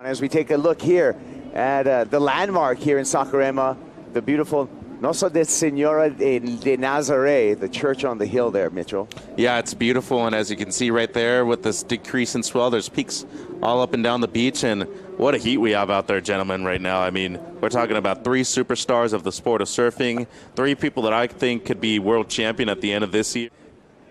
As we take a look here at the landmark here in Saquarema, the beautiful Nossa de Senhora de Nazaré, the church on the hill there, Mitchell. Yeah, it's beautiful, and as you can see right there with this decrease in swell, there's peaks all up and down the beach, and what a heat we have out there, gentlemen, right now. I mean, we're talking about 3 superstars of the sport of surfing, 3 people that I think could be world champion at the end of this year.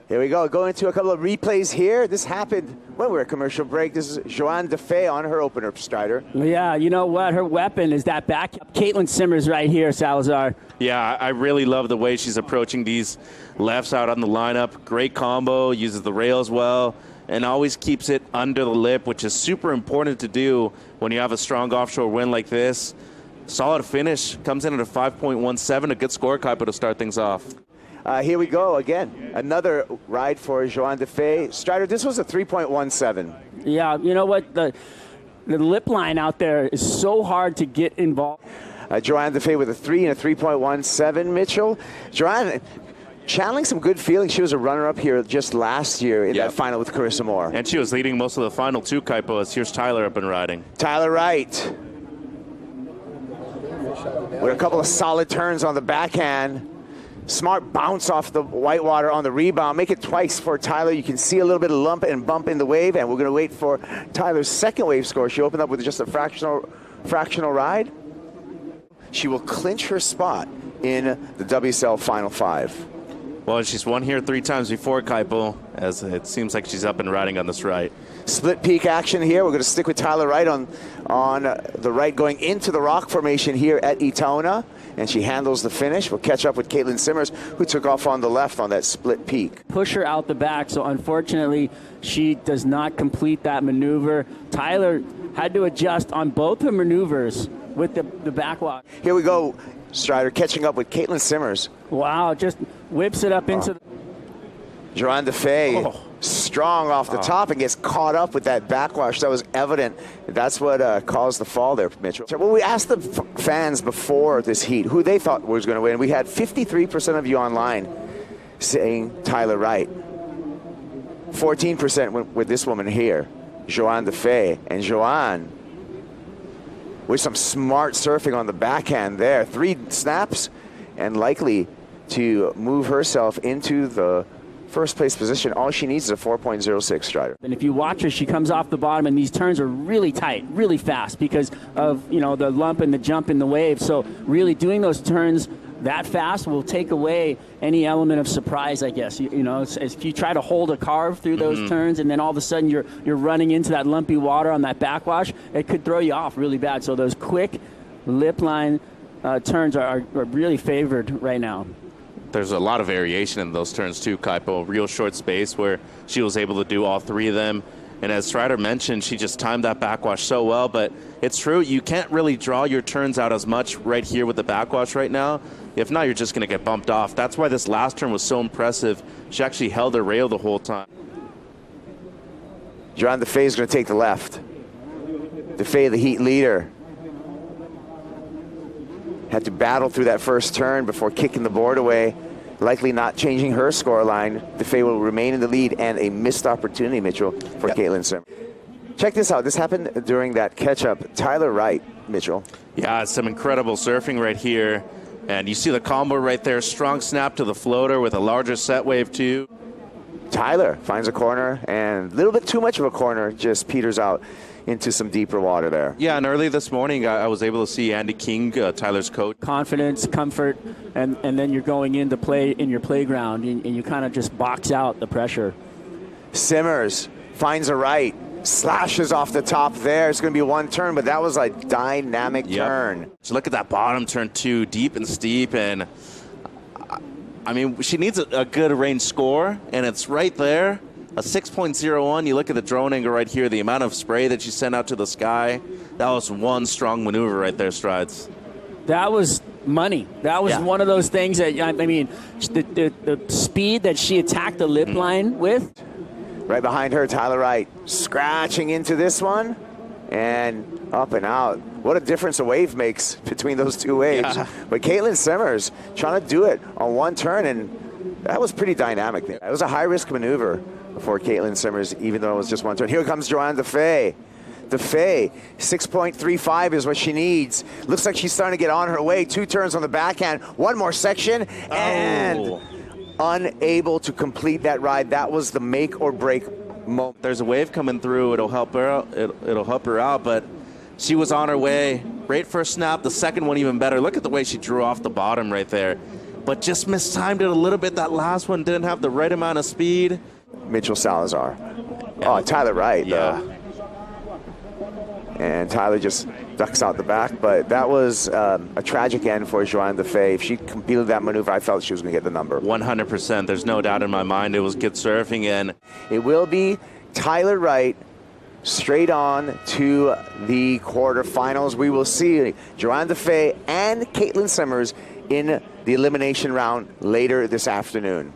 Here we go, going to a couple of replays here. This happened when we were at commercial break. This is Johanne Defay on her opener, Strider. Yeah, you know what? Her weapon is that back. C.Simmers right here, Salazar. Yeah, I really love the way she's approaching these lefts out on the lineup. Great combo, uses the rails well, and always keeps it under the lip, which is super important to do when you have a strong offshore wind like this. Solid finish, comes in at a 5.17, a good score, Kaipo, to start things off. Here we go again. Another ride for Johanne Defay. Strider, this was a 3.17. Yeah, you know what? The lip line out there is so hard to get involved. Johanne Defay with a 3 and a 3.17, Mitchell. Johanne channeling some good feelings. She was a runner-up here just last year in that final with Carissa Moore. And she was leading most of the final too, Kaipo, as here's Tyler up and riding. Tyler Wright with a couple of solid turns on the backhand. Smart bounce off the whitewater on the rebound. Make it twice for Tyler. You can see a little bit of lump and bump in the wave, and we're going to wait for Tyler's second wave score. She opened up with just a fractional ride. She will clinch her spot in the WSL Final 5. Well, she's won here 3 times before, Kaipo, as it seems like she's up and riding on this right. Split peak action here. We're going to stick with Tyler Wright on the right going into the rock formation here at Itaona, and she handles the finish. We'll catch up with C.Simmers, who took off on the left on that split peak. Push her out the back, so unfortunately she does not complete that maneuver. Tyler had to adjust on both her maneuvers with the backwash. Here we go, Strider, catching up with C.Simmers. Wow, just whips it up into the... Johanne Defay, strong off the top and gets caught up with that backwash. That was evident. That's what caused the fall there, Mitchell. Well, we asked the fans before this heat who they thought was going to win. We had 53% of you online saying Tyler Wright. 14% went with this woman here, Johanne Defay. And Johanne, with some smart surfing on the backhand there. 3 snaps and likely to move herself into the first place position. All she needs is a 4.06 Strider. And if you watch her, she comes off the bottom, and these turns are really tight, really fast because of, you know, the lump and the jump in the wave. So really doing those turns that fast will take away any element of surprise, I guess. You know, if you try to hold a carve through those turns and then all of a sudden you're running into that lumpy water on that backwash, it could throw you off really bad. So those quick lip line turns are really favored right now. There's a lot of variation in those turns too, Kaipo. Real short space where she was able to do all 3 of them. And as Strider mentioned, she just timed that backwash so well. But it's true, you can't really draw your turns out as much right here with the backwash right now. If not, you're just going to get bumped off. That's why this last turn was so impressive. She actually held her rail the whole time. Johanne Defay is going to take the left. Defay, the heat leader, had to battle through that first turn before kicking the board away, likely not changing her scoreline. Defay will remain in the lead, and a missed opportunity, Mitchell, for C.Simmers. Check this out. This happened during that catch-up. Tyler Wright, Mitchell. Yeah, some incredible surfing right here. And you see the combo right there. Strong snap to the floater with a larger set wave, too. Tyler finds a corner, and a little bit too much of a corner, just peters out into some deeper water there. Yeah, and early this morning, I was able to see Andy King, Tyler's coach. Confidence, comfort, and then you're going into play in your playground, and you kind of just box out the pressure. Simmers finds a right, slashes off the top there. It's going to be 1 turn, but that was a dynamic turn. So look at that bottom turn, too, deep and steep, and I mean, she needs a good range score, and it's right there. A 6.01, you look at the drone angle right here, the amount of spray that she sent out to the sky. That was one strong maneuver right there, Strides. That was money. That was one of those things that, I mean, the speed that she attacked the lip line with. Right behind her, Tyler Wright, scratching into this one, and up and out. What a difference a wave makes between those 2 waves. Yeah. But C.Simmers trying to do it on 1 turn, and that was pretty dynamic there. It was a high-risk maneuver for C.Simmers, even though it was just 1 turn. Here comes Johanne Defay. Defay, 6.35 is what she needs. Looks like she's starting to get on her way. 2 turns on the backhand, 1 more section, and unable to complete that ride. That was the make or break moment. There's a wave coming through. It'll help her out. It'll help her out, but she was on her way. Great first snap. The second one even better. Look at the way she drew off the bottom right there. But just mistimed it a little bit. That last one didn't have the right amount of speed. Mitchell Salazar. Oh, Tyler Wright, though. And Tyler just ducks out the back, but that was a tragic end for Johanne Defay. If she completed that maneuver, I felt she was going to get the number. 100%. There's no doubt in my mind it was good surfing, and it will be Tyler Wright straight on to the quarterfinals. We will see Johanne Defay and C.Simmers in the elimination round later this afternoon.